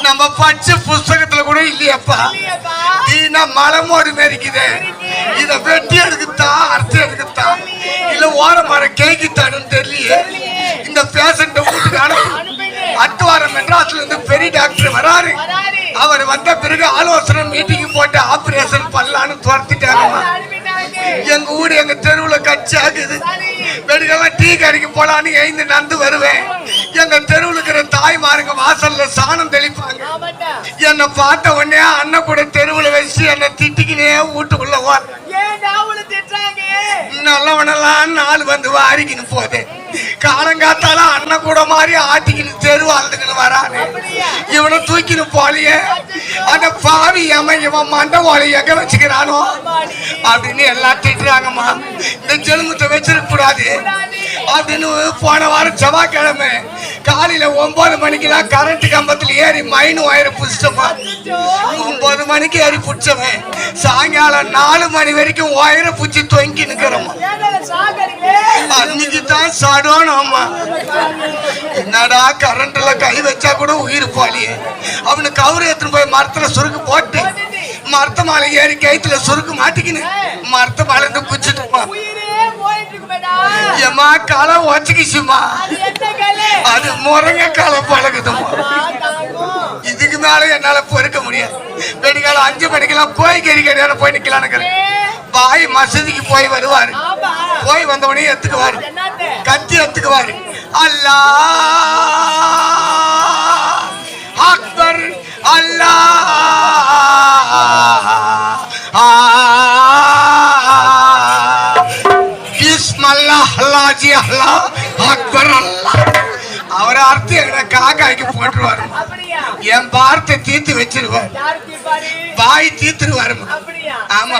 நம்ம பச்சை புஸ்தகத்துல கூட இல்லையப்பா. நீனா மலமோடு மேரிக்குதே, இத வெட்டி எடுக்குத்தா அர்த்தம் எடுக்குத்தா இல்ல ஓர மரம் கேக்குத்தானு தெரியல. இந்த பேஷண்ட வீட்டுக்கு அட்டுவாரம் மெட்ராஸ்ல இருந்து பெரிய டாக்டர் வராரு. அவர் வந்த பிறகு ஆலோசனை மீட்டிங் போட்டு ஆபரேஷன் பண்ணலான்னு துரத்திட்டாங்கம்மா. எங்க ஊரு எங்க தெருவுல கட்சி ஆகுது. வெடிக்கலாம் டீ கடைக்கு போலான்னு எழுந்து நடந்து வருவேன். எங்க தெருவுல இருக்கிற தாய்மாருங்க வாசல்ல சாணம் தெளிப்பாங்க. என்னை பார்த்த உடனே அண்ணன் கூட தெருவுல வச்சு என்னை திட்டிக்கினே வீட்டுக்குள்ள வர நல்லவனெல்லாம் நாள் வந்து வாரிக்கின்னு போதே. காலங்காத்தால அண்ணன் கூட மாதிரி ஆட்டிக்கின்னு தெருவாழ்ந்துக்கின்னு வரானே. இவனை தூக்கின்னு போலியே அந்த பாவி இவன் மண்டவாளி எங்க வச்சுக்கிறானோ அப்படின்னு எல்லாம் திட்டுறாங்கம்மா. இந்த ஜென்மத்தை வச்சிருக்க கூடாது அப்படின்னு போன வாரம் செவ்வாய்க்கிழமை காலையில 9 மணிக்கெல்லாம் கரண்ட் கம்பத்துல ஏறி மைனு வயரை புடிச்சமா. 9 மணிக்கு ஏறி புடிச்சவன் சாயங்காலம் 4 மணி வரைக்கும் வயரை புடிச்சு தொங்கி நிக்கிறோம். அன்னைக்கு தான் சடோனம்மா. என்னடா கரண்ட்ல கை வச்சா கூட உயிர் போலியே. அவனு கவுரு எடுத்துன்னு போய் மரத்துல சுருக்கு போட்டு மரத்த மாலை ஏறி கைத்துல சுருக்கு மாட்டிக்கின்னு மரத்த மாலை இருந்து குச்சிட்டுமா. ஏமா காலம் வச்சுக்கிச்சுமா. அது முருங்க காலம் பழகுதுமா. இதுக்கு மேல என்னால பொறுக்க முடியாது. வெடிக்காலம் 5 மணிக்கெல்லாம் போய் கறிக்கடையால போய் நிக்கலான்னு பாய் மசதிக்கு போய் வருவாரு. போய் வந்த உடனே எடுத்துக்குவாரு, கத்தி எடுத்துக்குவாரு. அல்லாஹ் அக்பர் அல்லாஹ் பிஸ்மில்லாஹ் அல்லாஹி அல்லாஹ் அக்பர் அல்லாஹ். அவரை அர்த்தம் எங்க காக்காய்க்கு போட்டுருவாரு. என் வார்த்தை தீர்த்து வச்சிருவாரு. வாய் தீர்த்துருவாரு. ஆமா.